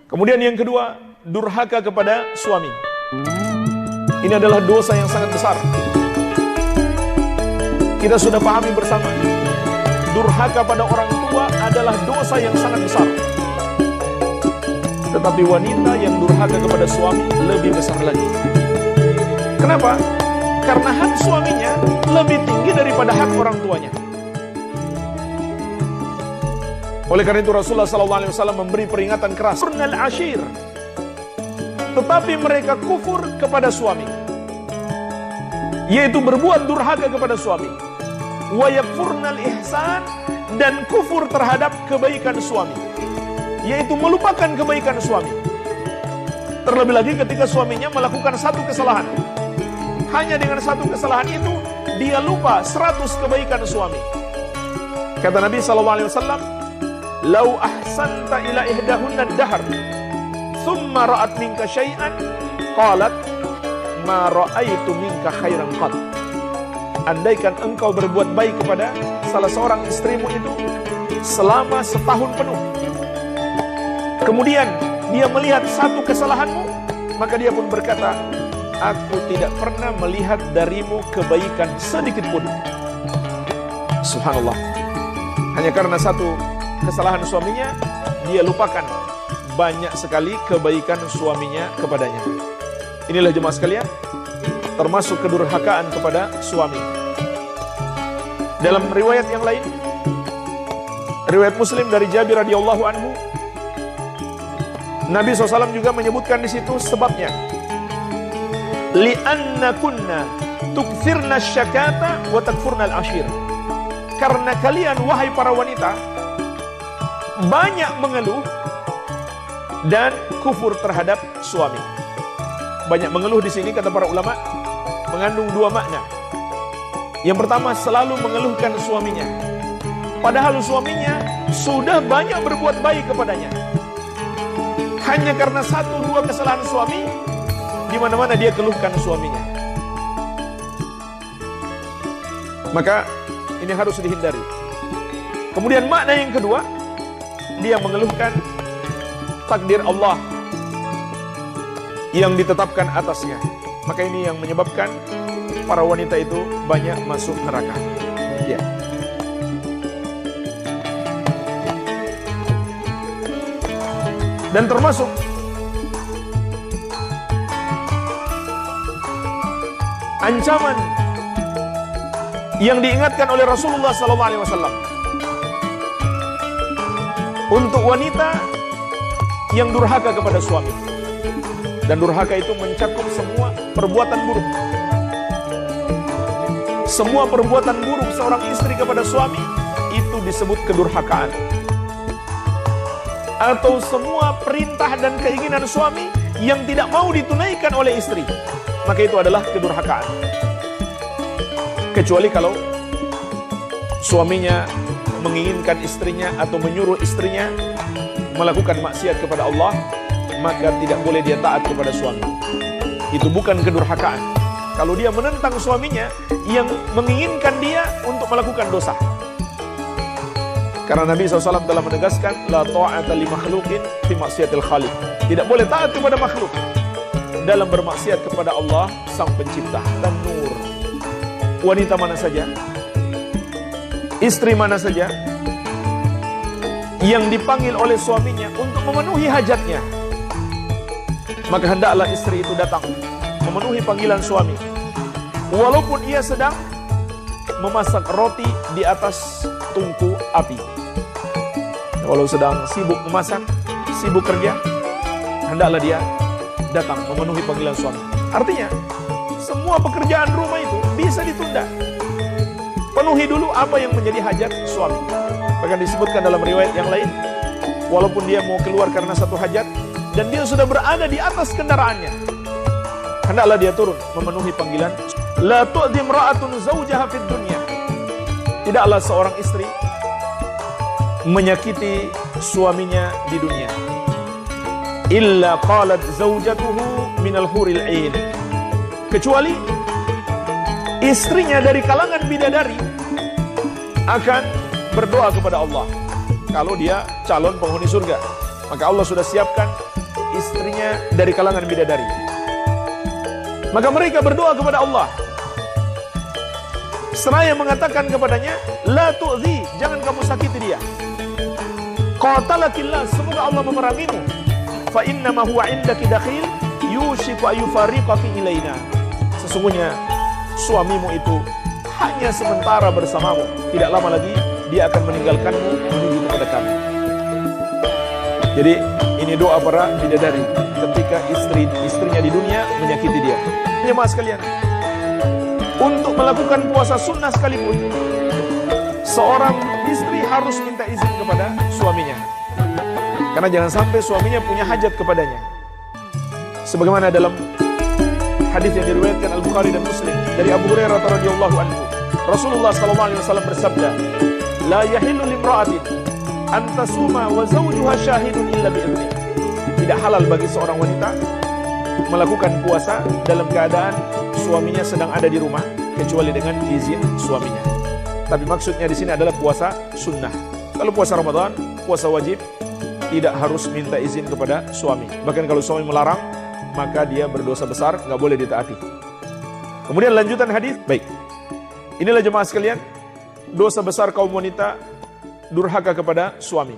Kemudian yang kedua, durhaka kepada suami. Ini adalah dosa yang sangat besar. Kita sudah pahami bersama, durhaka pada orang tua adalah dosa yang sangat besar. Tetapi wanita yang durhaka kepada suami lebih besar lagi. Kenapa? Karena hak suaminya lebih tinggi daripada hak orang tuanya. Oleh karena itu Rasulullah SAW memberi peringatan keras. Kufurnal ashir. Tetapi mereka kufur kepada suami, yaitu berbuat durhaka kepada suami. Wa yakfurnal ihsan, dan kufur terhadap kebaikan suami, yaitu melupakan kebaikan suami. Terlebih lagi ketika suaminya melakukan satu kesalahan. Hanya dengan satu kesalahan itu dia lupa 100 kebaikan suami. Kata Nabi SAW, "Lau ahsanta ila ihdahunna ad-dahr, thumma ra'at minka syai'an, qalat ma ra'aitu minka khairan qat." Andaikan engkau berbuat baik kepada salah seorang istrimu itu selama setahun penuh, kemudian dia melihat satu kesalahanmu, maka dia pun berkata, "Aku tidak pernah melihat darimu kebaikan sedikit pun." Subhanallah. Hanya karena satu kesalahan suaminya, dia lupakan banyak sekali kebaikan suaminya kepadanya. Inilah jemaah sekalian, termasuk kedurhakaan kepada suami. Dalam riwayat yang lain, riwayat Muslim dari Jabir radhiyallahu anhu, Nabi SAW juga menyebutkan di situ sebabnya. Li'anna kunna tukthirna syakata wa takfurna al-ashir. Karena kalian wahai para wanita banyak mengeluh dan kufur terhadap suami. Banyak mengeluh di sini kata para ulama mengandung dua makna. Yang pertama, selalu mengeluhkan suaminya, padahal suaminya sudah banyak berbuat baik kepadanya. Hanya karena satu dua kesalahan suami, di mana-mana dia keluhkan suaminya. Maka ini harus dihindari. Kemudian makna yang kedua, dia mengeluhkan takdir Allah yang ditetapkan atasnya. Maka ini yang menyebabkan para wanita itu banyak masuk neraka. Ya. Dan termasuk ancaman yang diingatkan oleh Rasulullah SAW untuk wanita yang durhaka kepada suami. Dan durhaka itu mencakup semua perbuatan buruk. Semua perbuatan buruk seorang istri kepada suami itu disebut kedurhakaan. Atau semua perintah dan keinginan suami yang tidak mau ditunaikan oleh istri, maka itu adalah kedurhakaan. Kecuali kalau suaminya menginginkan istrinya atau menyuruh istrinya melakukan maksiat kepada Allah, maka tidak boleh dia taat kepada suami. Itu bukan kedurhakaan. Kalau dia menentang suaminya yang menginginkan dia untuk melakukan dosa. Karena Nabi SAW telah menegaskan, la ta'ata li makhlukin fi maksiatil khaliq. Tidak boleh taat kepada makhluk dalam bermaksiat kepada Allah Sang Pencipta. Dan nur, wanita mana saja, istri mana saja yang dipanggil oleh suaminya untuk memenuhi hajatnya, maka hendaklah istri itu datang memenuhi panggilan suami, walaupun ia sedang memasak roti di atas tungku api. Walau sedang sibuk memasak, sibuk kerja, hendaklah dia datang memenuhi panggilan suami. Artinya, semua pekerjaan rumah itu bisa ditunda. Penuhi dulu apa yang menjadi hajat suami. Bahkan disebutkan dalam riwayat yang lain, walaupun dia mau keluar karena satu hajat dan dia sudah berada di atas kendaraannya, hendaklah dia turun memenuhi panggilan. La tu'dhi imra'atun zawjaha fid dunya. Tidaklah seorang istri menyakiti suaminya di dunia. Illa qalat zawjatuhu minal huril 'ain. Kecuali istrinya dari kalangan bidadari akan berdoa kepada Allah kalau dia calon penghuni surga. maka Allah sudah siapkan istrinya dari kalangan bidadari. Maka mereka berdoa kepada Allah, seraya mengatakan kepadanya, la tu'zi, jangan kamu sakiti dia. Qatalakillah, semoga Allah memerangimu. Fa innama huwa indaki dakhil yushiku ayufariqaki ilaina. Sesungguhnya suamimu itu hanya sementara bersamamu, tidak lama lagi dia akan meninggalkanmu menuju kepada kami. Jadi ini doa para bidadari ketika istrinya di dunia menyakiti dia. Jemaah sekalian, untuk melakukan puasa sunnah sekalipun, seorang istri harus minta izin kepada suaminya. Karena jangan sampai suaminya punya hajat kepadanya. Sebagaimana dalam hadis yang diriwayatkan Al-Bukhari dan Muslim dari Abu Hurairah radhiyallahu anhu, Rasulullah sallallahu alaihi wasallam bersabda, "La yahillu limra'atin an tasuma wa zawjuha syahidun illa bi'idznih." Tidak halal bagi seorang wanita melakukan puasa dalam keadaan suaminya sedang ada di rumah kecuali dengan izin suaminya. Tapi maksudnya di sini adalah puasa sunnah. Kalau puasa Ramadan, puasa wajib, tidak harus minta izin kepada suami. Bahkan kalau suami melarang, maka dia berdosa besar, nggak boleh ditaati. Kemudian lanjutan hadis, baik. Inilah jemaah sekalian, dosa besar kaum wanita durhaka kepada suami.